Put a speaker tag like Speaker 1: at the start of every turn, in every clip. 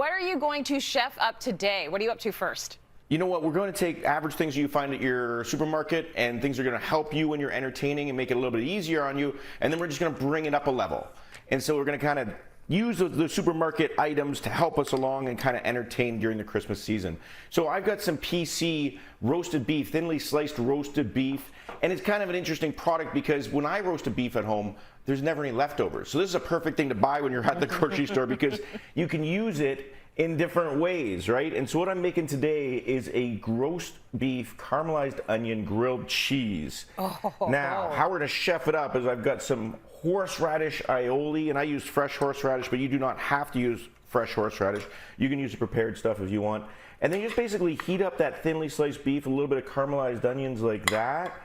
Speaker 1: What are you going to chef up today? What are you up to first?
Speaker 2: You know what, we're going to take average things you find at your supermarket and things that are going to help you when you're entertaining and make it a little bit easier on you, and then we're just going to bring it up a level. And so we're going to kind of use the supermarket items to help us along and kind of entertain during the Christmas season. So I've got some PC roasted beef, thinly sliced roasted beef, and it's kind of an interesting product because when I roast a beef at home, there's never any leftovers. So this is a perfect thing to buy when you're at the grocery store because you can use it in different ways, right? And so what I'm making today is a roast beef caramelized onion grilled cheese. Oh. Now, how we're gonna chef it up is I've got some horseradish aioli, and I use fresh horseradish, but you do not have to use fresh horseradish. You can use the prepared stuff if you want. And then you just basically heat up that thinly sliced beef, a little bit of caramelized onions like that.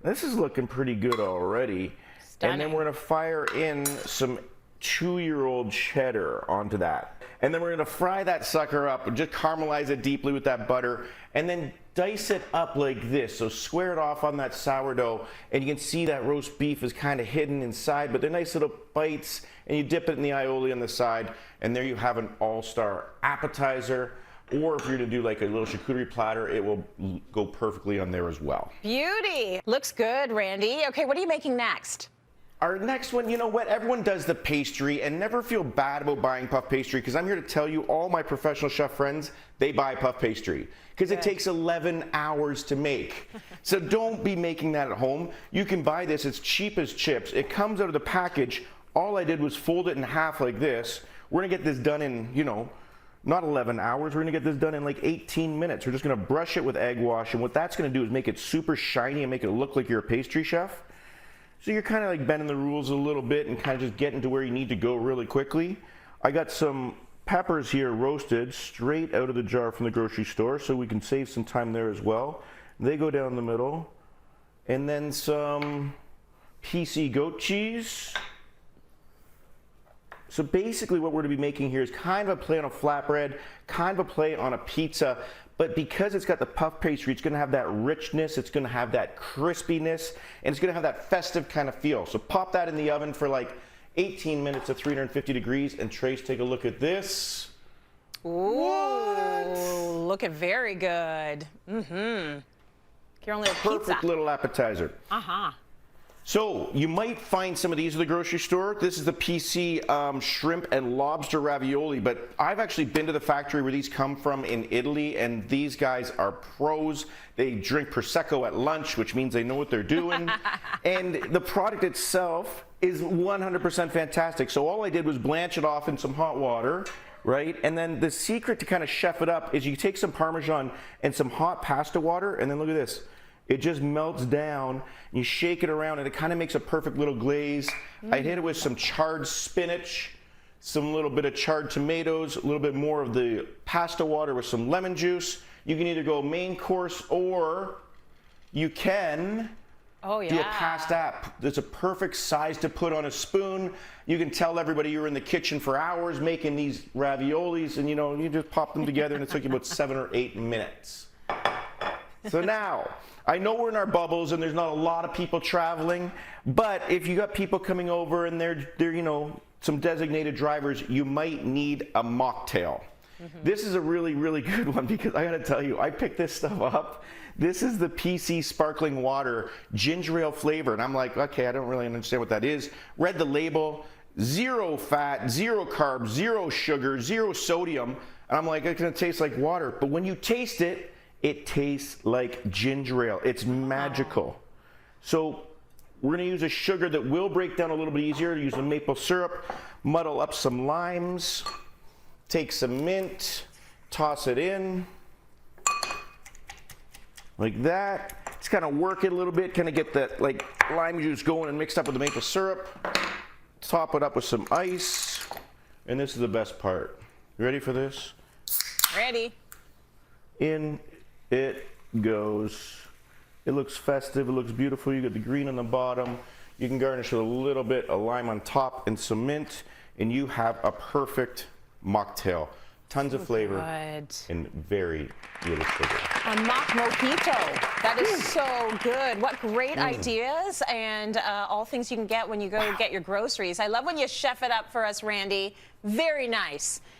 Speaker 2: This is looking pretty good already. Stunning. And then we're gonna fire in some 2-year-old cheddar onto that. And then we're gonna fry that sucker up and just caramelize it deeply with that butter and then dice it up like this. So square it off on that sourdough and you can see that roast beef is kind of hidden inside, but they're nice little bites, and you dip it in the aioli on the side, and there you have an all-star appetizer. Or if you're gonna do like a little charcuterie platter, it will go perfectly on there as well.
Speaker 1: Beauty. Looks good, Randy. Okay, what are you making next?
Speaker 2: Our next one, you know what, everyone does the pastry, and never feel bad about buying puff pastry, because I'm here to tell you, all my professional chef friends, they buy puff pastry because it takes 11 hours to make. So don't be making that at home. You can buy this, it's cheap as chips. It comes out of the package. All I did was fold it in half like this. We're gonna get this done in, you know, not 11 hours, we're gonna get this done in like 18 minutes. We're just gonna brush it with egg wash, and what that's gonna do is make it super shiny and make it look like you're a pastry chef. So you're kind of like bending the rules a little bit and kind of just getting to where you need to go really quickly. I got some peppers here roasted straight out of the jar from the grocery store, so we can save some time there as well. They go down the middle. And then some PC goat cheese. So basically what we're going to be making here is kind of a play on a flatbread, kind of a play on a pizza, but because it's got the puff pastry, it's going to have that richness, it's going to have that crispiness, and it's going to have that festive kind of feel. So pop that in the oven for like 18 minutes at 350 degrees, and Trace, take a look at this.
Speaker 1: Ooh, what? Looking very good. Mm-hmm. Your own little
Speaker 2: Perfect
Speaker 1: pizza.
Speaker 2: Little appetizer.
Speaker 1: Uh-huh.
Speaker 2: So you might find some of these at the grocery store. This is the PC shrimp and lobster ravioli, but I've actually been to the factory where these come from in Italy, and these guys are pros. They drink Prosecco at lunch, which means they know what they're doing. And the product itself is 100% fantastic. So all I did was blanch it off in some hot water, right? And then the secret to kind of chef it up is you take some Parmesan and some hot pasta water, and then look at this. It just melts down, you shake it around, and it kind of makes a perfect little glaze. I hit it with some charred spinach, some little bit of charred tomatoes, a little bit more of the pasta water with some lemon juice. You can either go main course, or you can do a pasta. It's a perfect size to put on a spoon. You can tell everybody you were in the kitchen for hours making these raviolis, and you just pop them together, and it took you about 7 or 8 minutes. So now, I know we're in our bubbles and there's not a lot of people traveling, but if you got people coming over and they're some designated drivers, you might need a mocktail. Mm-hmm. This is a really, really good one because I gotta tell you, I picked this stuff up. This is the PC sparkling water ginger ale flavor, and I'm like, okay, I don't really understand what that is. Read the label, 0 fat, 0 carbs, 0 sugar, 0 sodium, and I'm like, it's gonna taste like water. But when you taste it, it tastes like ginger ale. It's magical. So we're gonna use a sugar that will break down a little bit easier. Use the maple syrup, muddle up some limes, take some mint, toss it in, like that. Just kind of work it a little bit, kind of get that like lime juice going and mixed up with the maple syrup. Top it up with some ice, and this is the best part. You ready for this?
Speaker 1: Ready.
Speaker 2: In it goes. It looks festive, it looks beautiful. You got the green on the bottom. You can garnish with a little bit of lime on top and some mint, and you have a perfect mocktail. Tons of flavor and very little sugar.
Speaker 1: A mock mojito. That is so good. What great ideas, and all things you can get when you go get your groceries. I love when you chef it up for us, Randy. Very nice.